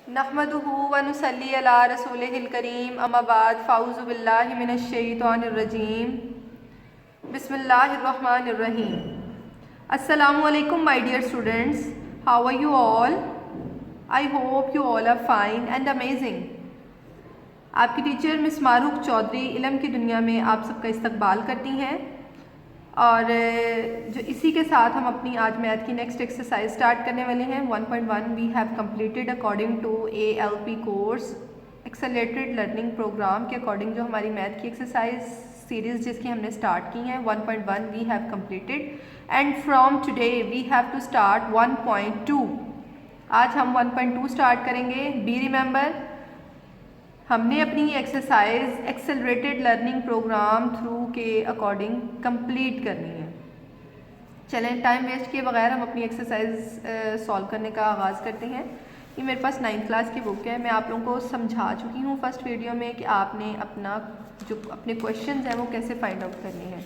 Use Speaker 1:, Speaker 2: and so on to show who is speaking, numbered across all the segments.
Speaker 1: नहमदुहु व नुसल्ली अला रसूलिहिल करीम अम्मा बाद फ़ाऊज़ु बिल्लाहि मिनश शैतानिर रजीम बिस्मिल्लाहिर रहमानिर रहीम। अस्सलामु अलैकुम my dear students, how are you all? I hope you all are fine and amazing. आपकी टीचर मिस मारूक चौधरी इल्म की दुनिया में आप सबका इस्तकबाल करती हैं और जो इसी के साथ हम अपनी आज मैथ की नेक्स्ट एक्सरसाइज स्टार्ट करने वाले हैं। 1.1 we have completed according to ALP course accelerated learning programme के अकॉर्डिंग जो हमारी मैथ की एक्सरसाइज सीरीज़ जिसकी हमने स्टार्ट की हैं 1.1 we have completed and from today we have to start 1.2। आज हम 1.2 स्टार्ट करेंगे। बी रिमेंबर, हमने अपनी exercise accelerated learning programme through के अकॉर्डिंग कंप्लीट करनी है। चलें, टाइम वेस्ट किए बगैर हम अपनी एक्सरसाइज सॉल्व करने का आगाज़ करते हैं। ये मेरे पास 9th क्लास की बुक है। मैं आप लोगों को समझा चुकी हूँ फर्स्ट वीडियो में कि आपने अपने क्वेश्चंस हैं वो कैसे फाइंड आउट करने हैं।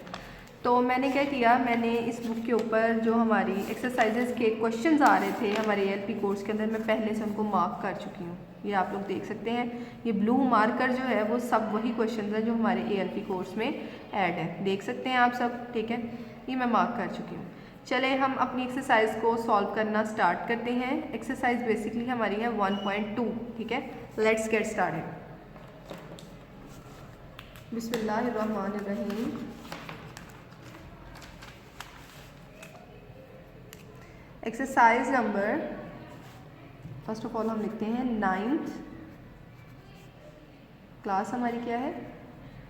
Speaker 1: तो मैंने क्या किया, मैंने इस बुक के ऊपर जो हमारी एक्सरसाइजेस के क्वेश्चंस आ रहे थे हमारे ALP कोर्स के अंदर, मैं पहले से उनको मार्क कर चुकी हूँ। ये आप लोग देख सकते हैं, ये ब्लू मार्कर जो है वो सब वही क्वेश्चंस हैं जो हमारे ALP कोर्स में ऐड है, देख सकते हैं आप सब, ठीक है। ये मैं मार्क कर चुकी हूँ। चले हम अपनी एक्सरसाइज को सॉल्व करना स्टार्ट करते हैं। एक्सरसाइज बेसिकली हमारी है 1.2, ठीक है। Let's get started. बिस्मिल्लाहिर्रहमानिर्रहीम। Exercise number, first of all हम लिखते हैं 9th क्लास, हमारी क्या है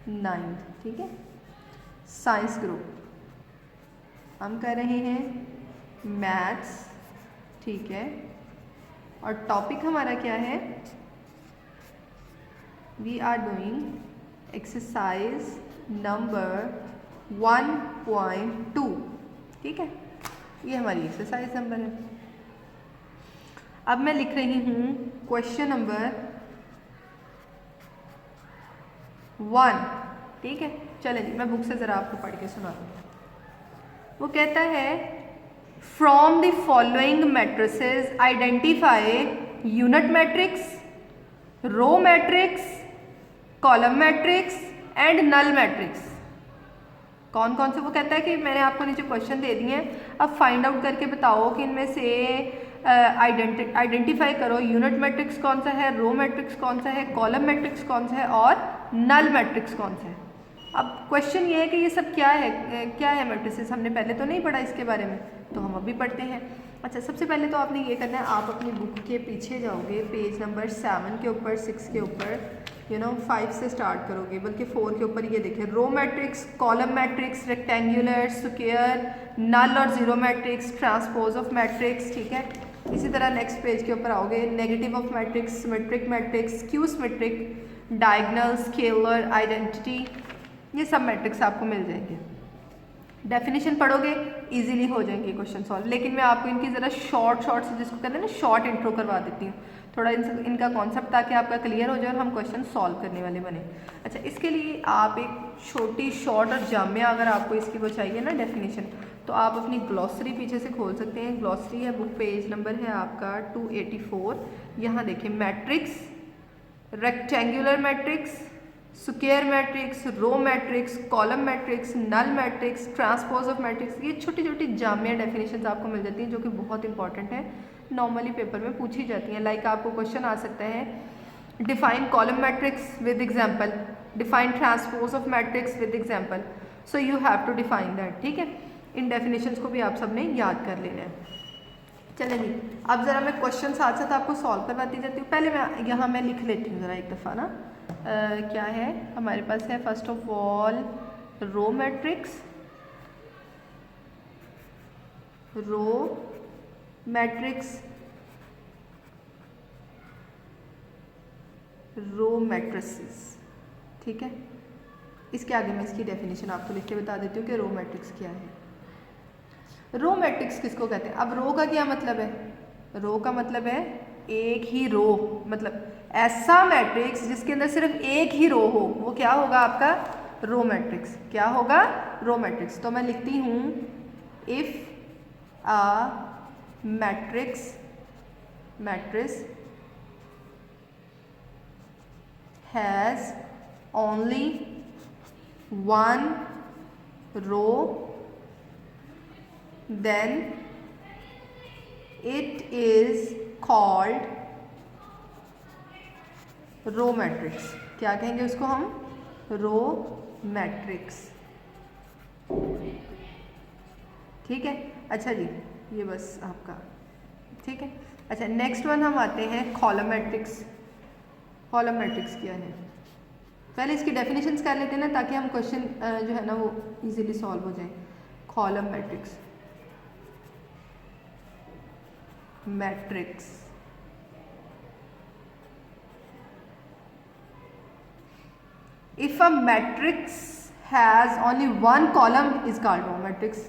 Speaker 1: 9th, ठीक है। साइंस ग्रुप हम कर रहे हैं मैथ्स, ठीक है। और टॉपिक हमारा क्या है, we are doing exercise number 1.2, ठीक है। ये हमारी एक्सरसाइज नंबर है। अब मैं लिख रही हूँ क्वेश्चन नंबर 1, ठीक है। चलें जी, मैं बुक से ज़रा आपको पढ़ के सुना दूँ। वो कहता है from the following matrices identify unit matrix, row matrix, column matrix and null matrix. कौन कौन से, वो कहता है कि मैंने आपको नीचे क्वेश्चन दे दिए हैं, अब फाइंड आउट करके बताओ कि इनमें से आइडेंटिफाई करो यूनिट मैट्रिक्स कौन सा है, रो मैट्रिक्स कौन सा है, कॉलम मैट्रिक्स कौन सा है और नल मैट्रिक्स कौन सा है। अब क्वेश्चन ये है कि ये सब क्या है मैट्रिसेस, हमने पहले तो नहीं पढ़ा इसके बारे में, तो हम अभी पढ़ते हैं। अच्छा, सबसे पहले तो आपने ये करना है, आप अपनी बुक के पीछे जाओगे, पेज नंबर 7 के ऊपर, 6 के ऊपर, 5 से स्टार्ट करोगे, बल्कि 4 के ऊपर ये देखें, row matrix, column matrix, rectangular, square, null और zero matrix, transpose of matrix, ठीक है। इसी तरह नेक्स्ट पेज के ऊपर आओगे, negative of matrix, symmetric matrix, skew symmetric, diagonal, scalar, identity, ये सब मैट्रिक्स आपको मिल जाएंगे। डेफिनेशन पढ़ोगे इजीली हो जाएंगे क्वेश्चन सॉल्व, लेकिन मैं आपको इनकी ज़रा शॉर्ट से जिसको कहते हैं ना शॉर्ट इंट्रो करवा देती हूँ, थोड़ा इनका कॉन्सेप्ट ताकि आपका क्लियर हो जाए और हम क्वेश्चन सॉल्व करने वाले बने। अच्छा, इसके लिए आप एक छोटी शॉर्ट और जामिया अगर आपको इसकी वो चाहिए ना डेफिनेशन, तो आप अपनी ग्लॉसरी पीछे से खोल सकते हैं। ग्लॉसरी है, बुक पेज नंबर है आपका 284। यहाँ देखिए, matrix, rectangular matrix, square matrix, row matrix, column matrix, null matrix, transpose of matrix, ये छोटी छोटी जामिया डेफिनेशंस आपको मिल जाती हैं जो कि बहुत इंपॉर्टेंट है, नॉर्मली पेपर में पूछी जाती हैं। लाइक आपको क्वेश्चन आ सकता है, define column matrix with example, define transpose of matrix with example, so you have to define that, ठीक है। इन डेफिनेशंस को भी आप सबने याद कर लेना है। चलें जी, अब ज़रा मैं क्वेश्चन साथ साथ आपको सॉल्व करवाती जाती हूँ। पहले मैं लिख लेती हूँ ज़रा एक दफ़ा ना। क्या है हमारे पास है, first of all row matrix, row matrices, ठीक है। इसके आगे मैं इसकी डेफिनेशन आपको लिख के बता देती हूँ कि रो मैट्रिक्स क्या है। रो मैट्रिक्स किसको कहते हैं? अब रो का क्या मतलब है? रो का मतलब है एक ही रो, मतलब ऐसा मैट्रिक्स जिसके अंदर सिर्फ एक ही रो हो, वो क्या होगा आपका रो मैट्रिक्स। क्या होगा? Row matrix. तो मैं लिखती हूँ if a matrix has only one row then it is called row matrix. क्या कहेंगे उसको हम? Row matrix. ठीक है, अच्छा जी, ये बस आपका ठीक है। अच्छा, नेक्स्ट वन हम आते हैं कॉलम मैट्रिक्स। कॉलम मैट्रिक्स क्या है? पहले इसकी डेफिनेशंस कर लेते हैं ना, ताकि हम क्वेश्चन जो है ना वो इजीली सॉल्व हो जाए। Column matrix, matrix if a matrix has only one column is called row matrix.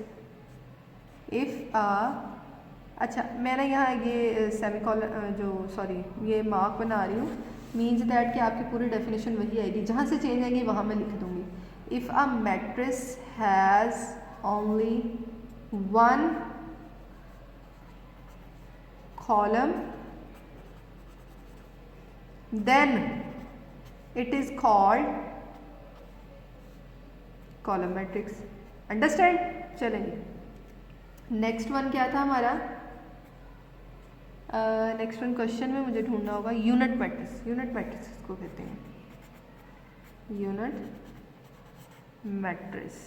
Speaker 1: if a अच्छा, मैंने यहाँ ये सेमीकोलन जो सॉरी ये मार्क बना रही हूँ, मीन्स दैट कि आपकी पूरी डेफिनेशन वही आएगी, जहाँ से चेंज आएगी वहाँ मैं लिख दूँगी। If a matrix has only one column then it is called column matrix. Understand? चलेंगे, नेक्स्ट वन क्या था हमारा? नेक्स्ट वन क्वेश्चन में मुझे ढूंढना होगा यूनिट मैट्रिक्स। यूनिट मैट्रिक्स इसको कहते हैं, यूनिट मैट्रिक्स।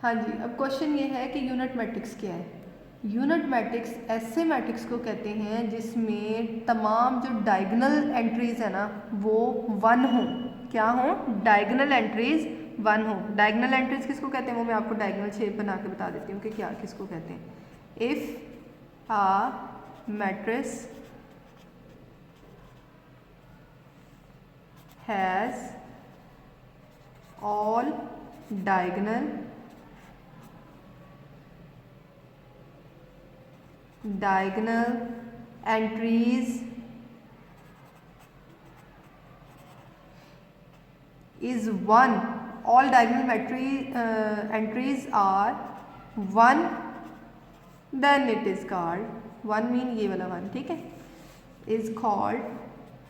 Speaker 1: हाँ जी, अब क्वेश्चन ये है कि यूनिट मैट्रिक्स क्या है? यूनिट मैट्रिक्स ऐसे मैट्रिक्स को कहते हैं जिसमें तमाम जो डायगोनल एंट्रीज है ना वो वन हो। क्या हो? डायगोनल एंट्रीज वन हो। डायगोनल एंट्रीज किसको कहते हैं वो मैं आपको डायगोनल शेप बना के बता देती हूँ कि क्या किसको कहते हैं। If a matrix has all diagonal entries is one, all diagonal entries are one, then it is called one mean ये वाला वन, ठीक है, is called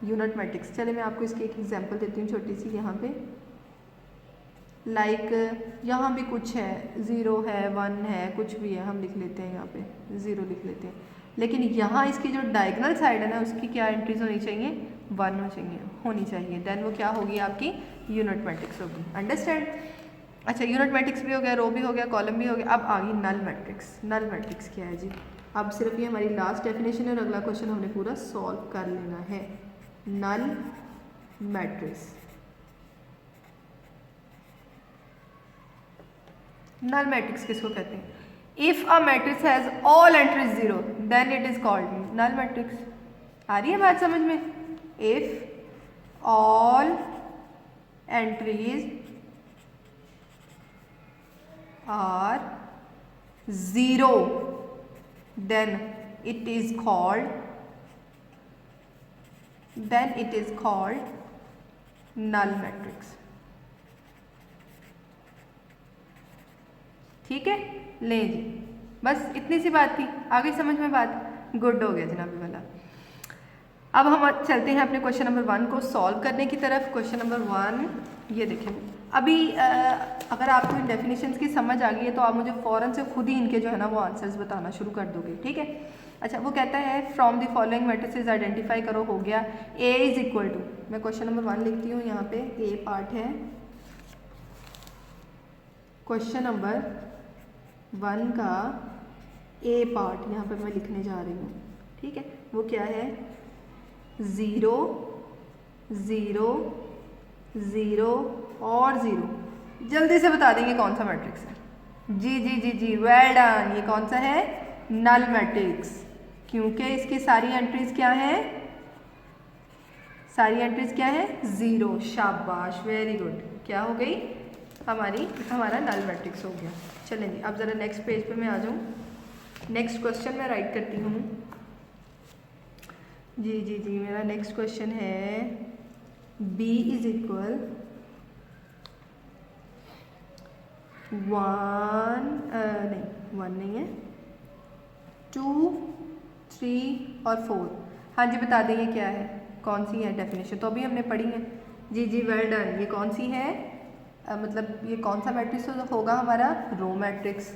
Speaker 1: यूनिट मैट्रिक्स। चलिए मैं आपको इसकी एक एग्जांपल देती हूँ छोटी सी। यहाँ पे लाइक यहाँ भी कुछ है, ज़ीरो है, वन है, कुछ भी है, हम लिख लेते हैं यहाँ पे ज़ीरो लिख लेते हैं। लेकिन यहाँ इसकी जो डायगोनल साइड है ना उसकी क्या एंट्रीज होनी चाहिए? वन होनी चाहिए। देन वो क्या होगी? आपकी यूनिट मैट्रिक्स होगी। अंडरस्टैंड? अच्छा, यूनिट मैट्रिक्स भी हो गया, रो भी हो गया, कॉलम भी हो गया। अब आ गई नल मैट्रिक्स। नल मैट्रिक्स क्या है जी? अब सिर्फ ये हमारी लास्ट डेफिनेशन है और अगला क्वेश्चन हमने पूरा सॉल्व कर लेना है। नल मैट्रिक्स, नल मैट्रिक्स किसको कहते हैं? If a matrix has all entries zero then it is called null matrix. आ रही है बात समझ में? If all entries are zero then it is called null matrix. ठीक है, ले जी, बस इतनी सी बात थी। आगे समझ में बात? गुड हो गया जनाब वाला। अब हम चलते हैं अपने क्वेश्चन नंबर 1 को सॉल्व करने की तरफ। क्वेश्चन नंबर 1 ये देखें। अभी अगर आपको इन डेफिनेशंस की समझ आ गई है तो आप मुझे फ़ौरन से खुद ही इनके जो है ना वो आंसर्स बताना शुरू कर दोगे, ठीक है? अच्छा, वो कहता है from the following matrices identify करो, हो गया। ए इज इक्वल टू, मैं क्वेश्चन नंबर 1 लिखती हूँ, यहाँ पे ए पार्ट है। क्वेश्चन नंबर 1 का ए पार्ट यहाँ पे मैं लिखने जा रही हूँ, ठीक है? वो क्या है? 0 0 0 और 0। जल्दी से बता देंगे कौन सा मैट्रिक्स है? जी जी जी जी, वेल डन। ये कौन सा है? नल मैट्रिक्स, क्योंकि इसकी सारी एंट्रीज क्या है? सारी एंट्रीज क्या है? 0। शाबाश, वेरी गुड। क्या हो गई? हमारा नल मैट्रिक्स हो गया। चलें जी, अब ज़रा नेक्स्ट पेज पे मैं आ जाऊँ। नेक्स्ट क्वेश्चन मैं राइट करती हूँ। जी जी जी, मेरा नेक्स्ट क्वेश्चन है b इज इक्वल 1 नहीं 2 3 और 4। हाँ जी बता दें ये क्या है, कौन सी है डेफिनेशन, तो अभी हमने पढ़ी है। जी जी वेल डन। ये कौन सी है, मतलब ये कौन सा मैट्रिक्स होगा हमारा, रो मैट्रिक्स,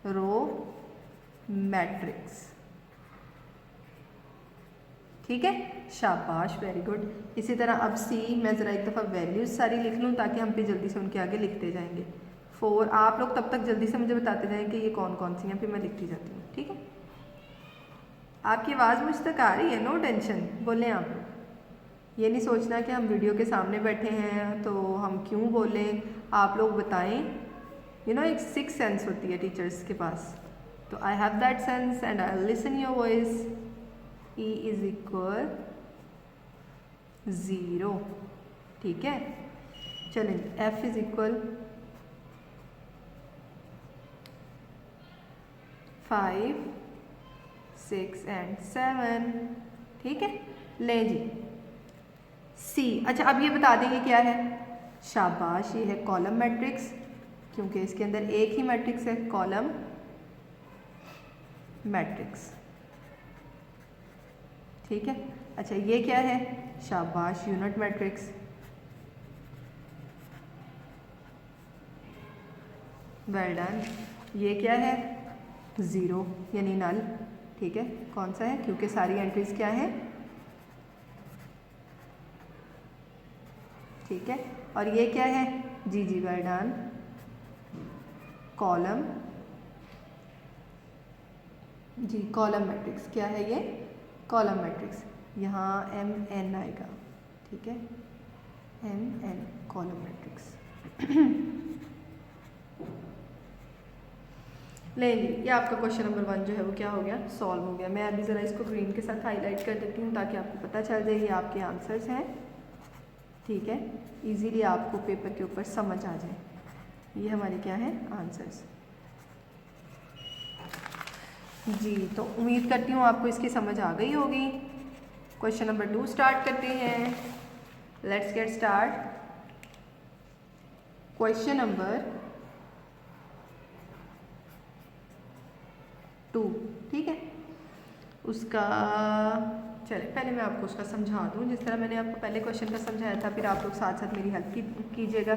Speaker 1: रो मैट्रिक्स। ठीक है, शाबाश, वेरी गुड। इसी तरह अब सी, मैं ज़रा एक दफ़ा वैल्यूज सारी लिख लूँ ताकि हम भी जल्दी से उनके आगे लिखते जाएंगे। 4, आप लोग तब तक जल्दी से मुझे बताते जाएं कि ये कौन कौन सी हैं, फिर मैं लिखती जाती हूँ। ठीक है, आपकी आवाज़ मुझ तक आ रही है, नो टेंशन, बोलें आप लोग। ये नहीं सोचना कि हम वीडियो के सामने बैठे हैं तो हम क्यों बोलें, आप लोग बताएं। यू नो एक सिक्स सेंस होती है टीचर्स के पास, तो I have that sense and I listen your voice. E is equal 0। ठीक है, चलें, F इज इक्वल 5, 6 एंड 7। ठीक है, ले जी C। अच्छा अब ये बता देंगे क्या है, शाबाश, ये है कॉलम मैट्रिक्स, क्योंकि इसके अंदर एक ही मैट्रिक्स है, कॉलम मैट्रिक्स। ठीक है, अच्छा ये क्या है, शाबाश, यूनिट मैट्रिक्स। Well done. ये क्या है, 0 यानी नल। ठीक है, कौन सा है, क्योंकि सारी एंट्रीज क्या है। ठीक है, और ये क्या है, जी जी well done, column, G column matrix. क्या है ये, कॉलम मैट्रिक्स। यहाँ MN आएगा। ठीक है, MN कॉलम मैट्रिक्स। ले ली, ये आपका क्वेश्चन नंबर 1 जो है वो क्या हो गया, सॉल्व हो गया। मैं अभी ज़रा इसको ग्रीन के साथ हाईलाइट कर देती हूँ ताकि आपको पता चल जाए ये आपके आंसर्स हैं। ठीक है, इजीली आपको पेपर के ऊपर समझ आ जाए, ये हमारे क्या है आंसर्स। जी, तो उम्मीद करती हूँ आपको इसकी समझ आ गई होगी। क्वेश्चन नंबर 2 स्टार्ट करते हैं, let's get start. Question number 2। ठीक है, उसका चले पहले मैं आपको उसका समझा दूँ, जिस तरह मैंने आपको पहले क्वेश्चन का समझाया था, फिर आप लोग साथ साथ मेरी हेल्प कीजिएगा।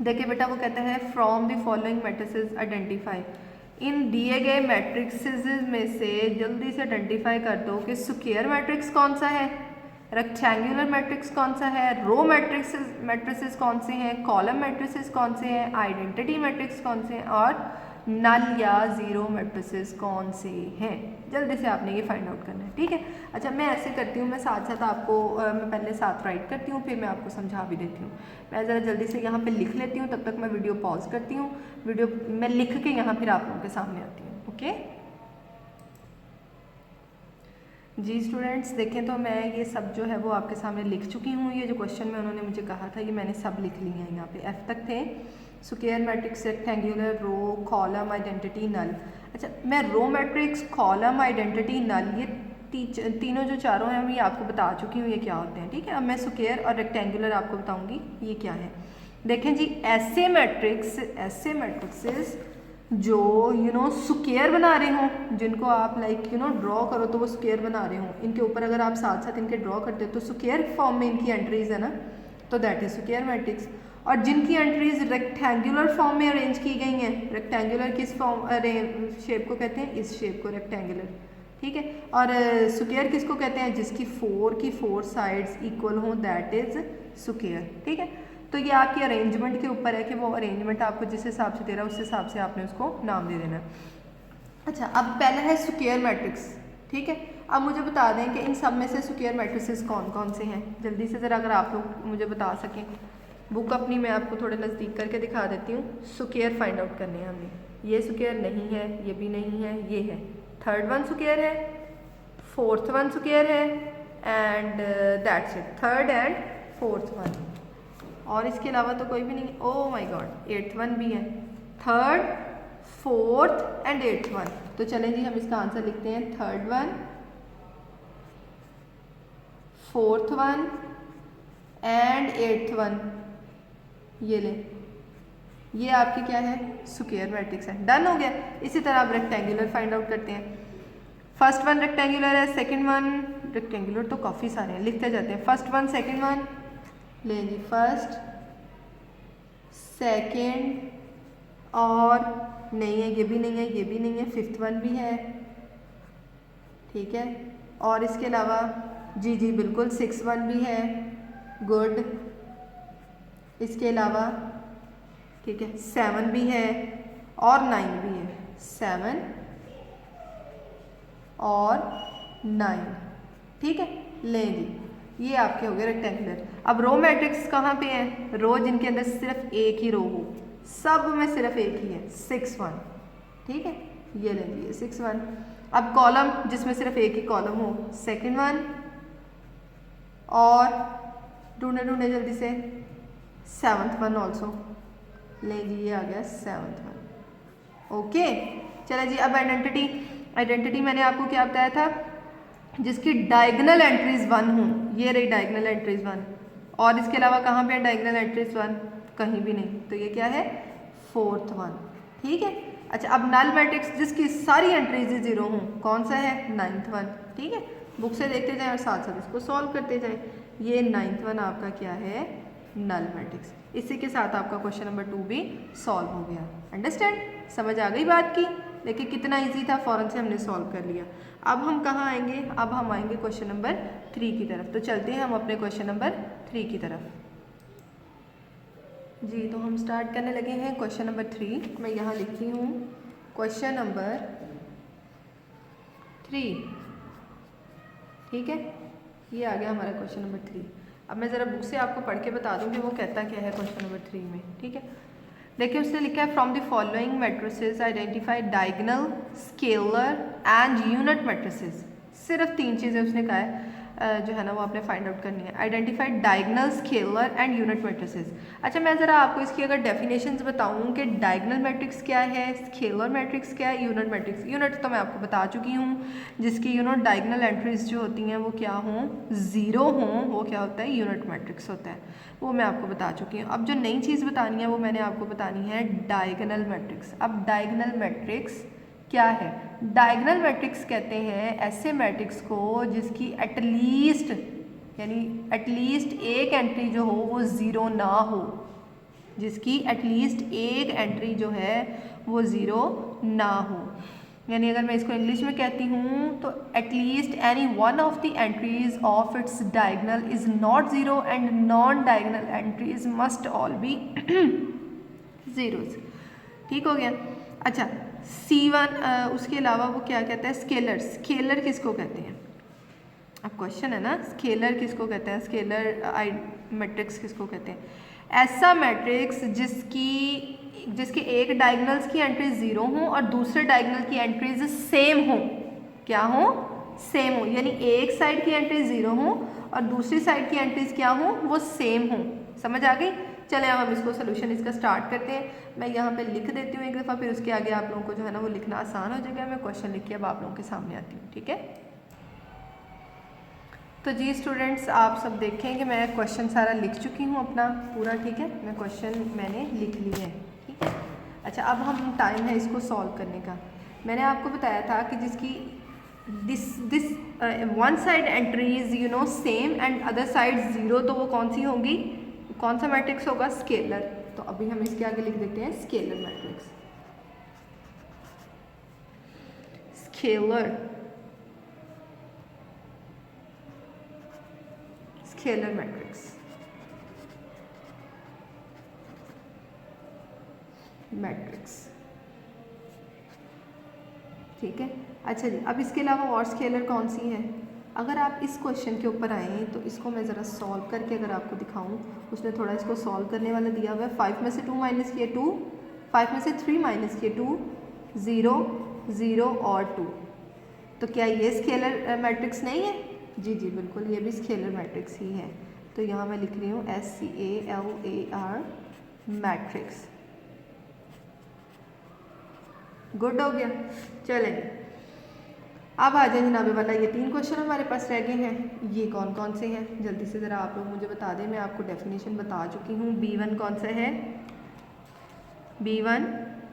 Speaker 1: देखिए बेटा, वो कहता है from the following matrices identify, इन दिए गए मैट्रिक्सेस में से जल्दी से आइडेंटिफाई कर दो कि स्क्वायर मैट्रिक्स कौन सा है, रेक्टेंगुलर मैट्रिक्स कौन सा है, रो मैट्रिसेस कौन से हैं, कॉलम मैट्रिसेस कौन से हैं, आइडेंटिटी मैट्रिक्स कौन से हैं, और नल या ज़ीरो मैट्रिसेस कौन से हैं। जल्दी से आपने ये फाइंड आउट करना है। ठीक है, अच्छा मैं ऐसे करती हूँ, मैं साथ साथ आपको मैं पहले साथ राइट करती हूँ, फिर मैं आपको समझा भी देती हूँ। मैं ज़रा जल्दी से यहाँ पे लिख लेती हूँ, तब तक मैं वीडियो पॉज करती हूँ, वीडियो मैं लिख के यहाँ फिर आप लोगों के सामने आती हूँ। ओके जी स्टूडेंट्स, देखें तो मैं ये सब जो है वो आपके सामने लिख चुकी हूँ। ये जो क्वेश्चन में उन्होंने मुझे कहा था ये मैंने सब लिख लिए हैं। यहाँ पे F तक थे, स्क्वायर मैट्रिक्स, रेक्टेंगुलर, रो, कॉलम, आइडेंटिटी, नल। अच्छा मैं रो मैट्रिक्स, कॉलम, आइडेंटिटी, नल ये तीनों जो चारों हैं ये आपको बता चुकी हूँ ये क्या होते हैं। ठीक है, अब मैं स्क्वायर और रेक्टेंगुलर आपको बताऊँगी ये क्या है। देखें जी, ऐसे मैट्रिक्सेस जो स्क्वायर बना रहे हों, जिनको आप ड्रॉ करो तो वो स्क्वायर बना रहे हों, इनके ऊपर अगर आप साथ साथ इनके ड्रॉ करते हो तो स्क्वायर फॉर्म में इनकी एंट्रीज है ना, तो दैट इज स्क्वायर मैट्रिक्स। और जिनकी एंट्रीज रेक्टेंगुलर फॉर्म में अरेंज की गई हैं, रेक्टेंगुलर किस फॉर्म शेप को कहते हैं, इस शेप को रेक्टेंगुलर। ठीक है, और स्क्वायर किसको कहते हैं, जिसकी 4 साइड्स इक्वल हों, दैट इज स्क्वायर। ठीक है, तो ये आपकी अरेंजमेंट के ऊपर है कि वो अरेंजमेंट आपको जिस हिसाब से दे रहा है उस हिसाब से आपने उसको नाम दे देना। अच्छा अब पहला है स्क्वायर मैट्रिक्स। ठीक है, अब मुझे बता दें कि इन सब में से स्क्वायर मैट्रिसेस कौन कौन से हैं, जल्दी से ज़रा अगर आप लोग मुझे बता सकें। बुक अपनी मैं आपको थोड़े नज़दीक करके दिखा देती हूँ। स्क्वायर फाइंड आउट करने हैं हमने, ये स्क्वायर नहीं है, ये भी नहीं है, ये है, थर्ड वन स्क्वायर है, फोर्थ वन स्क्वायर है, and that's it, third and fourth one, और इसके अलावा तो कोई भी नहीं है। Oh my God, eighth one भी है, third, fourth and eighth one. तो चलें जी हम इसका आंसर लिखते हैं, third one, fourth one and eighth one. ये ले, ये आपकी क्या है, स्क्वायर मैट्रिक्स है। डन हो गया। इसी तरह आप रेक्टेंगुलर फाइंड आउट करते हैं। फर्स्ट वन रेक्टेंगुलर है, सेकंड वन रेक्टेंगुलर तो काफ़ी सारे हैं, लिखते जाते हैं। फर्स्ट वन सेकंड वन ले जी, फर्स्ट सेकंड और नहीं है, ये भी नहीं है, ये भी नहीं है, फिफ्थ वन भी है, ठीक है। और इसके अलावा जी जी बिल्कुल सिक्स वन भी है, गुड। इसके अलावा ठीक है सेवन भी है और नाइन भी है, सेवन और नाइन, ठीक है। ले जी ये आपके हो गए रेक्टेंगुलर। अब रो मैट्रिक्स कहाँ पे है? रो जिनके अंदर सिर्फ एक ही रो हो, सब में सिर्फ एक ही है, सिक्स वन, ठीक है। ये ले लीजिए सिक्स वन। अब कॉलम जिसमें सिर्फ एक ही कॉलम हो, सेकंड वन और ढूंढे ढूंढे जल्दी से सेवंथ वन ऑल्सो, ले जी ये आ गया सेवंथ वन, ओके। चले जी अब आइडेंटिटी मैंने आपको क्या बताया था? जिसकी डायगोनल एंट्रीज वन हो, ये रही डायगोनल एंट्रीज वन, और इसके अलावा कहाँ पे है डायगोनल एंट्रीज वन? कहीं भी नहीं, तो ये क्या है? फोर्थ वन, ठीक है। अच्छा अब नल मैट्रिक्स जिसकी सारी एंट्रीज जीरो हों, कौन सा है? नाइन्थ वन, ठीक है। बुक से देखते जाएं और साथ साथ इसको सॉल्व करते जाएं। ये नाइन्थ वन आपका क्या है? Null matrix. इसी के साथ आपका क्वेश्चन नंबर 2 भी सॉल्व हो गया। अंडरस्टैंड? समझ आ गई बात की? देखिए कितना इजी था, फौरन से हमने सॉल्व कर लिया। अब हम कहाँ आएंगे? अब हम आएंगे क्वेश्चन नंबर 3 की तरफ। तो चलते हैं हम अपने क्वेश्चन नंबर 3 की तरफ जी। तो हम स्टार्ट करने लगे हैं क्वेश्चन नंबर 3। मैं यहाँ लिखती हूँ क्वेश्चन नंबर 3, ठीक है। ये आ गया हमारा क्वेश्चन नंबर 3। अब मैं ज़रा बुक से आपको पढ़ के बता दूँ कि वो कहता क्या है क्वेश्चन नंबर 3 में, ठीक है। देखिए उसने लिखा है from the following matrices identify diagonal, scalar and unit matrices. सिर्फ 3 चीज़ें उसने कहा है जो है ना वो आपने फाइंड आउट करनी है। Identify diagonal, scalar and unit matrices. अच्छा मैं ज़रा आपको इसकी अगर डेफिनेशंस बताऊँ कि डायगोनल मैट्रिक्स क्या है, स्केलर मैट्रिक्स क्या है, यूनिट मैट्रिक्स। यूनिट तो मैं आपको बता चुकी हूँ, जिसकी डायगोनल एंट्रीज जो होती हैं वो क्या हों? ज़ीरो हों, वो क्या होता है? यूनिट मैट्रिक्स होता है, वो मैं आपको बता चुकी हूँ। अब जो नई चीज़ बतानी है वो मैंने आपको बतानी है डायगोनल मैट्रिक्स। अब डायगोनल मैट्रिक्स क्या है? डायगोनल मैट्रिक्स कहते हैं ऐसे मैट्रिक्स को जिसकी एटलीस्ट एक एंट्री जो हो वो ज़ीरो ना हो, जिसकी एटलीस्ट एक एंट्री जो है वो ज़ीरो ना हो। यानी अगर मैं इसको इंग्लिश में कहती हूँ तो at least any one of the entries of its diagonal is not zero and non diagonal entries must all B zeros, ठीक हो गया। अच्छा C1 उसके अलावा वो क्या कहता है? स्केलर। स्केलर किसको कहते हैं? अब क्वेश्चन है ना, स्केलर किसको कहते हैं? स्केलर मैट्रिक्स किसको कहते हैं? ऐसा मैट्रिक्स जिसकी एक डायगोनल्स की एंट्रीज ज़ीरो हों और दूसरे डायगोनल की एंट्रीज सेम हों। क्या हो? सेम हो, यानी एक साइड की एंट्रीज ज़ीरो हों और दूसरी साइड की एंट्रीज क्या हों? वो सेम हों। समझ आ गई? चले अब हम इसको सोल्यूशन इसका स्टार्ट करते हैं। मैं यहाँ पे लिख देती हूँ एक दफ़ा, फिर उसके आगे आप लोगों को जो है ना वो लिखना आसान हो जाएगा। मैं क्वेश्चन लिख के अब आप लोगों के सामने आती हूँ, ठीक है। तो जी स्टूडेंट्स आप सब देखें कि मैं क्वेश्चन सारा लिख चुकी हूँ अपना पूरा, ठीक है। मैं क्वेश्चन मैंने लिख लिया है, ठीक है। अच्छा अब हम टाइम है इसको सॉल्व करने का। मैंने आपको बताया था कि जिसकी this one side entries same and other side zero, तो वो कौन सी होगी? कौन सा मैट्रिक्स होगा? स्केलर। तो अभी हम इसके आगे लिख देते हैं स्केलर मैट्रिक्स। स्केलर मैट्रिक्स, ठीक है। अच्छा जी अब इसके अलावा और स्केलर कौन सी है? अगर आप इस क्वेश्चन के ऊपर आएँ तो इसको मैं ज़रा सॉल्व करके अगर आपको दिखाऊं, उसने थोड़ा इसको सॉल्व करने वाला दिया हुआ है। 5 में से 2 माइनस किए 2, 5 में से 3 माइनस किए 2, 0 0 और 2। तो क्या ये स्केलर मैट्रिक्स नहीं है? जी जी बिल्कुल, ये भी स्केलर मैट्रिक्स ही है। तो यहाँ मैं लिख रही हूँ SCALAR मैट्रिक्स। गुड हो गया। चलेंगे अब आ जाए जनाबे वाला, ये 3 क्वेश्चन हमारे पास रह गए हैं। ये कौन कौन से हैं जल्दी से ज़रा आप लोग मुझे बता दें। मैं आपको डेफिनेशन बता चुकी हूँ। B1 कौन सा है? B1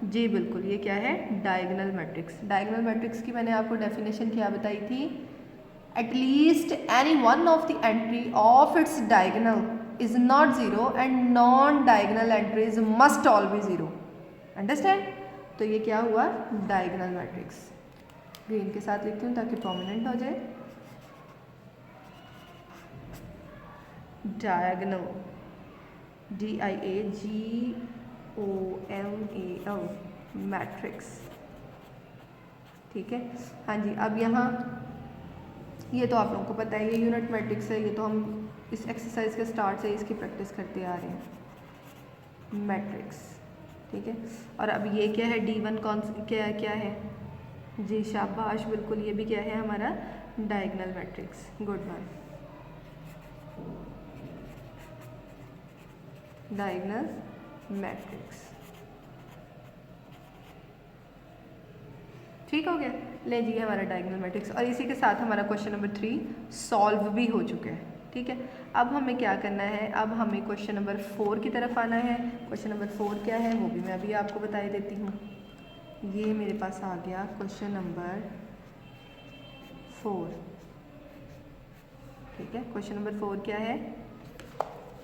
Speaker 1: जी बिल्कुल, ये क्या है, डायगोनल मैट्रिक्स। डायगोनल मैट्रिक्स की मैंने आपको डेफिनेशन क्या बताई थी, at least any one of the entry of its diagonal is not zero and non diagonal entries must all B zero. Understand? तो ये क्या हुआ, डायगोनल मैट्रिक्स। ग्रीन के साथ लिखती हूँ ताकि प्रोमिनेंट हो जाए। Diagonal, DIAGONAL matrix. ठीक है, हाँ जी। अब यहाँ ये तो आप लोगों को पता है, ये यूनिट मैट्रिक्स है, ये तो हम इस एक्सरसाइज के स्टार्ट से इसकी प्रैक्टिस करते आ रहे हैं, मैट्रिक्स। ठीक है, और अब ये क्या है, D1 कौन क्या है, जी शाबाश, बिल्कुल, ये भी क्या है हमारा diagonal matrix. Good one, diagonal matrix. ठीक हो गया, ले जी हमारा डायगोनल मैट्रिक्स। और इसी के साथ हमारा क्वेश्चन नंबर 3 सॉल्व भी हो चुका है। ठीक है, अब हमें क्या करना है, अब हमें क्वेश्चन नंबर 4 की तरफ आना है। क्वेश्चन नंबर 4 क्या है वो भी मैं अभी आपको बता देती हूँ। ये मेरे पास आ गया क्वेश्चन नंबर 4। ठीक है, क्वेश्चन नंबर 4 क्या है,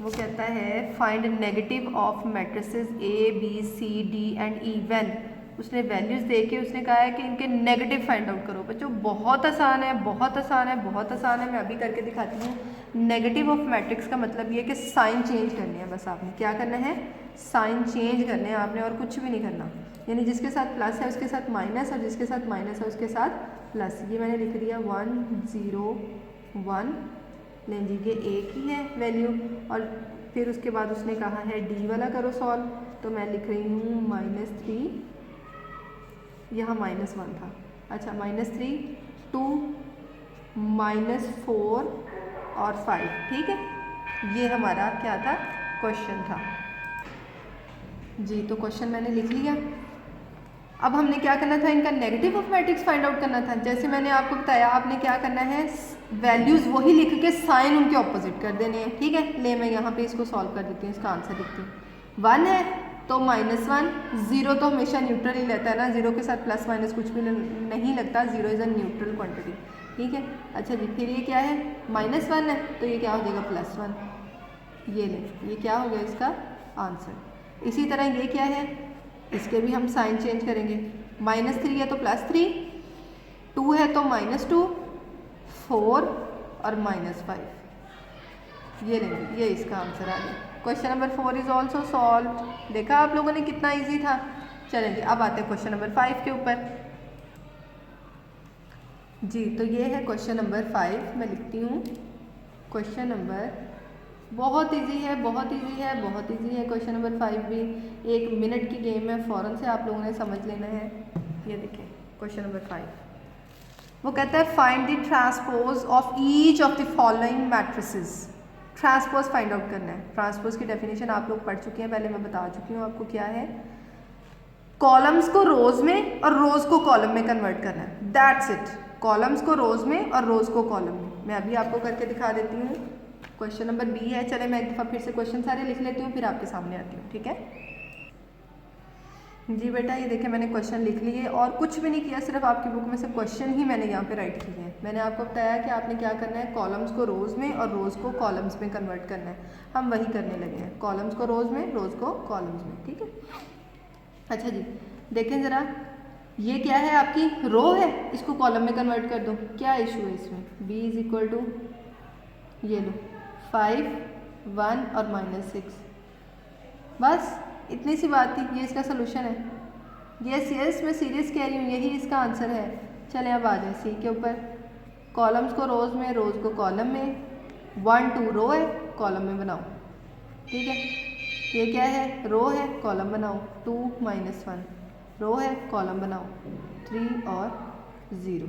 Speaker 1: वो कहता है find negative of matrices ABCD and E when. उसने वैल्यूज़ दे के उसने कहा है कि इनके नेगेटिव फाइंड आउट करो। बच्चों बहुत आसान है, बहुत आसान है, बहुत आसान है। मैं अभी करके दिखाती हूँ। नेगेटिव ऑफ मैट्रिक्स का मतलब ये है कि साइन चेंज करने हैं, बस आपने क्या करना है, साइन चेंज करने हैं आपने, और कुछ भी नहीं करना। यानी जिसके साथ प्लस है उसके साथ माइनस, और जिसके साथ माइनस है उसके साथ प्लस। ये मैंने लिख दिया 1 0 1, लें जी ये एक ही है वैल्यू। और फिर उसके बाद उसने कहा है D वाला करो सॉल्व, तो मैं लिख रही हूँ -3, यहाँ -1 था, अच्छा -3 2 -4 और 5। ठीक है, ये हमारा क्या था, क्वेश्चन था जी। तो क्वेश्चन मैंने लिख लिया। अब हमने क्या करना था, इनका negative of matrix find out करना था। जैसे मैंने आपको बताया, आपने क्या करना है, वैल्यूज़ वही लिख के साइन उनके ऑपोजिट कर देने हैं। ठीक है, ले मैं यहाँ पे इसको सॉल्व कर देती हूँ, इसका आंसर लिखती हूँ। 1 है तो -1, 0 तो हमेशा न्यूट्रल ही रहता है ना, 0 के साथ प्लस माइनस कुछ भी नहीं लगता, 0 इज़ अ न्यूट्रल क्वांटिटी। ठीक है, अच्छा जी, फिर ये क्या है, -1 है तो ये क्या हो जाएगा, +1। ये ले, ये क्या हो गया इसका आंसर। इसी तरह ये क्या है, इसके भी हम साइन चेंज करेंगे। -3 है तो +3, 2 है तो -2, 4 और -5। ये लेंगे, ये इसका आंसर आ गया। Question number 4 is also solve. देखा आप लोगों ने कितना इजी था। चलेंगे, अब आते हैं क्वेश्चन नंबर 5 के ऊपर जी। तो ये है क्वेश्चन नंबर 5, मैं लिखती हूँ क्वेश्चन नंबर, बहुत इजी है, बहुत इजी है, बहुत इजी है क्वेश्चन नंबर 5 भी। 1 मिनट की गेम है, फ़ौरन से आप लोगों ने समझ लेना है। ये देखें क्वेश्चन नंबर 5, वो कहता है find the transpose of each of the following matrices. Transpose find out करना है। ट्रांसपोज की डेफिनेशन आप लोग पढ़ चुके हैं, पहले मैं बता चुकी हूँ आपको क्या है। कॉलम्स को रोज में और रोज को कॉलम में कन्वर्ट करना है, दैट्स इट। कॉलम्स को रोज में और रोज को कॉलम में। मैं अभी आपको करके दिखा देती हूँ। क्वेश्चन नंबर B है। चले मैं एक दफ़ा फिर से क्वेश्चन सारे लिख लेती हूँ, फिर आपके सामने आती हूँ। ठीक है जी बेटा, ये देखें मैंने क्वेश्चन लिख लिए और कुछ भी नहीं किया, सिर्फ आपकी बुक में से क्वेश्चन ही मैंने यहाँ पे राइट किए हैं। मैंने आपको बताया कि आपने क्या करना है, कॉलम्स को रोज़ में और रोज़ को कॉलम्स में कन्वर्ट करना है। हम वही करने लगे हैं, कॉलम्स को रोज़ में, रोज़ को कॉलम्स में। ठीक है, अच्छा जी देखें ज़रा, ये क्या है, आपकी रो है, इसको कॉलम में कन्वर्ट कर दो। क्या इशू है इसमें, B इज इक्वल टू ये लो 5 1 और -6, बस इतनी सी बात थी। ये इसका सोल्यूशन है। यस यस, मैं सीरियस कह रही हूँ, यही इसका आंसर है। चले अब आ जाए C के ऊपर। कॉलम्स को रोज़ में, रोज़ को कॉलम में। 1 2 रो है, कॉलम में बनाओ। ठीक है, ये क्या है, रो है, कॉलम बनाओ। 2 -1 रो है, कॉलम बनाओ। 3 और 0।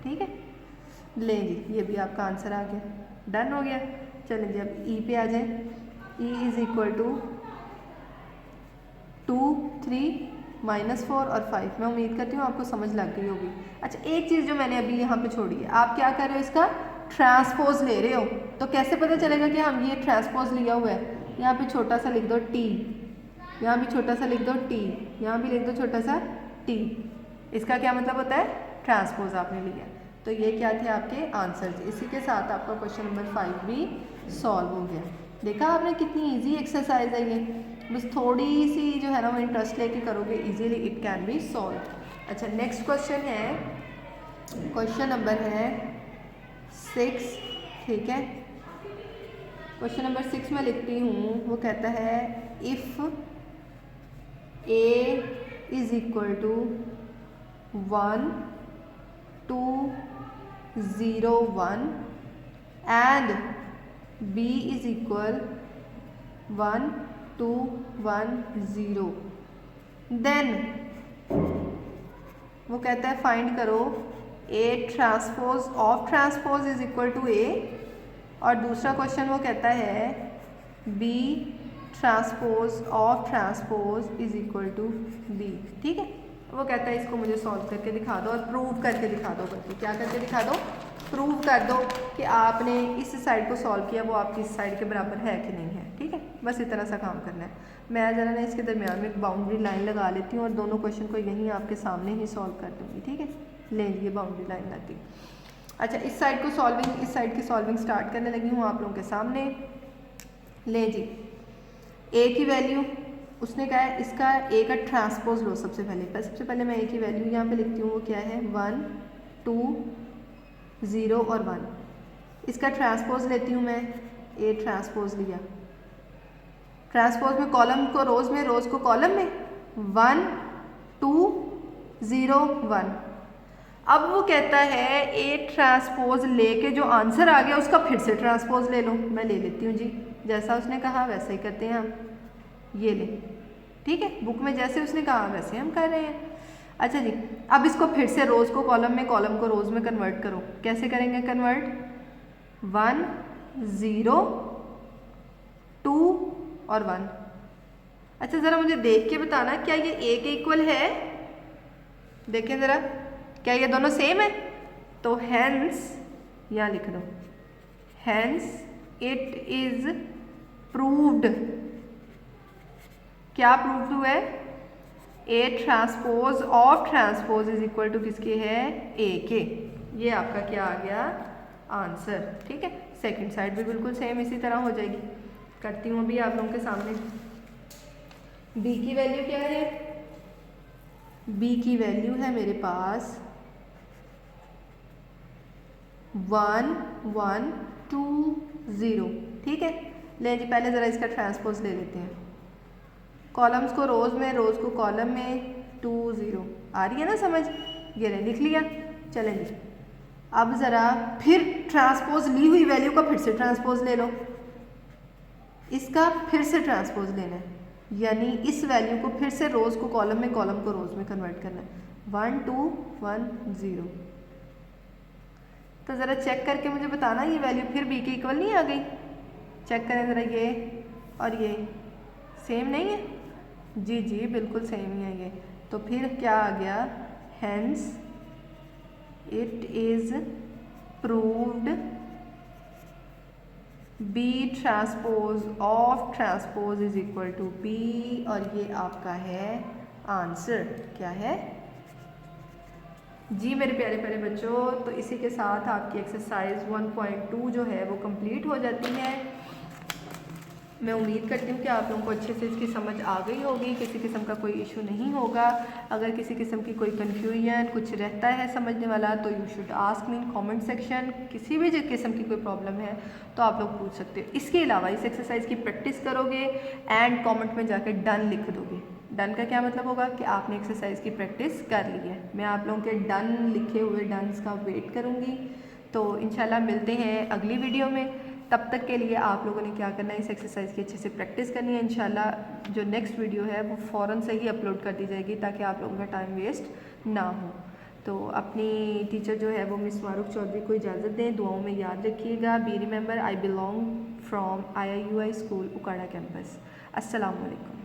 Speaker 1: ठीक है, ले जी ये भी आपका आंसर आ गया, डन हो गया। चलें जी अब E पे आ जाए। E इज इक्वल टू 2 3 -4 और 5। मैं उम्मीद करती हूँ आपको समझ लग गई होगी। अच्छा, एक चीज़ जो मैंने अभी यहाँ पे छोड़ी है, आप क्या कर रहे हो, इसका ट्रांसपोज ले रहे हो, तो कैसे पता चलेगा कि हम ये ट्रांसपोज लिया हुआ है। यहाँ पे छोटा सा लिख दो T, यहाँ भी छोटा सा लिख दो टी, यहाँ भी लिख दो छोटा सा टी। इसका क्या मतलब होता है? ट्रांसपोज आपने लिया। तो ये क्या थे आपके आंसर्स। इसी के साथ आपका क्वेश्चन नंबर 5 भी सॉल्व हो गया। देखा आपने कितनी इजी एक्सरसाइज है ये, बस थोड़ी सी जो है ना वो इंटरेस्ट लेके करोगे easily it can be solve. अच्छा नेक्स्ट क्वेश्चन है, क्वेश्चन नंबर है 6, ठीक है। क्वेश्चन नंबर 6 में लिखती हूँ, वो कहता है if A is equal to 1 2 0 1 and B is equal 1 2 1 0, then वो कहता है फाइंड करो A transpose of transpose is equal to A, और दूसरा क्वेश्चन वो कहता है B transpose of transpose is equal to B, ठीक है। वो कहता है इसको मुझे सॉल्व करके दिखा दो और प्रूव करके दिखा दो। बल्कि क्या करके दिखा दो? प्रूव कर दो कि आपने इस साइड को सॉल्व किया वो आपकी इस साइड के बराबर है कि नहीं है, ठीक है। बस इतना सा काम करना है। मैं ज़रा ना इसके दरमियान में एक बाउंड्री लाइन लगा लेती हूँ और दोनों क्वेश्चन को यहीं आपके सामने ही सॉल्व कर दूँगी, ठीक है। ले लिए बाउंड्री लाइन लग गई। अच्छा इस साइड को सॉल्विंग, इस साइड की सॉल्विंग स्टार्ट करने लगी हूँ आप लोगों के सामने। ले जी, ए की वैल्यू उसने कहा है इसका ए का ट्रांसपोज लो सबसे पहले मैं ए की वैल्यू यहाँ पे लिखती हूँ, वो क्या है 1 2 0 और 1। इसका ट्रांसपोज लेती हूँ मैं, ए ट्रांसपोज लिया। ट्रांसपोज में कॉलम को रोज में, रोज को कॉलम में, 1 2 0 1। अब वो कहता है ए ट्रांसपोज लेके जो आंसर आ गया उसका फिर से ट्रांसपोज ले लो। मैं ले लेती हूँ जी, जैसा उसने कहा वैसा ही करते हैं हम। ये ले, ठीक है, बुक में जैसे उसने कहा वैसे हम कर रहे हैं। अच्छा जी, अब इसको फिर से रोज को कॉलम में, कॉलम को रोज में कन्वर्ट करो। कैसे करेंगे कन्वर्ट? 1 0 2 और 1। अच्छा ज़रा मुझे देख के बताना क्या ये ए के इक्वल है? देखें ज़रा, क्या ये दोनों सेम है? तो हैंस यहाँ लिख दो, हैंस इट इज प्रूव्ड। क्या प्रूव्ड हुआ है? A transpose of transpose is equal to किसके है? ए के। ये आपका क्या आ गया? आंसर, ठीक है। सेकंड साइड भी बिल्कुल सेम इसी तरह हो जाएगी। करती हूँ अभी आप लोगों के सामने। बी की वैल्यू क्या है? बी की वैल्यू है मेरे पास 1 1 2 0, ठीक है। ले जी पहले ज़रा इसका ट्रांसपोज ले लेते हैं। कॉलम्स को रोज में, रोज को कॉलम में, 2 0 आ रही है ना समझ? ये ले लिख लिया। चलें जी, अब ज़रा फिर ट्रांसपोज ली हुई वैल्यू का फिर से ट्रांसपोज ले लो। इसका फिर से ट्रांसपोज लेना है, यानी इस वैल्यू को फिर से रोज को कॉलम में, कॉलम को रोज में कन्वर्ट करना है। 1 2 1 0। तो ज़रा चेक करके मुझे बताना ये वैल्यू फिर बी के इक्वल नहीं आ गई? चेक करें ज़रा, ये और ये सेम नहीं है? जी जी बिल्कुल सेम ही है ये। तो फिर क्या आ गया? Hence it is proved B transpose of transpose is equal to B, और ये आपका है आंसर। क्या है जी मेरे प्यारे प्यारे बच्चों? तो इसी के साथ आपकी एक्सरसाइज 1.2 जो है वो कंप्लीट हो जाती है। मैं उम्मीद करती हूँ कि आप लोगों को अच्छे से इसकी समझ आ गई होगी, किसी किस्म का कोई इशू नहीं होगा। अगर किसी किस्म की कोई कन्फ्यूजन कुछ रहता है समझने वाला तो you should ask me in comment section. किसी भी किस्म की कोई प्रॉब्लम है तो आप लोग पूछ सकते हो। इसके अलावा इस एक्सरसाइज की प्रैक्टिस करोगे एंड कॉमेंट में जाकर डन लिख दोगे। डन का क्या मतलब होगा कि आपने एक्सरसाइज की प्रैक्टिस कर ली है। मैं आप लोगों के डन लिखे हुए डन्स का वेट करूँगी। तो इंशाल्लाह मिलते हैं अगली वीडियो में। तब तक के लिए आप लोगों ने क्या करना है, इस एक्सरसाइज की अच्छे से प्रैक्टिस करनी है। इंशाल्लाह जो नेक्स्ट वीडियो है वो फ़ौरन से ही अपलोड कर दी जाएगी ताकि आप लोगों का टाइम वेस्ट ना हो। तो अपनी टीचर जो है वो मिस मारूफ चौधरी को इजाज़त दें। दुआओं में याद रखिएगा। Be remember I belong from IIUI school Okara campus. अस्सलाम वालेकुम।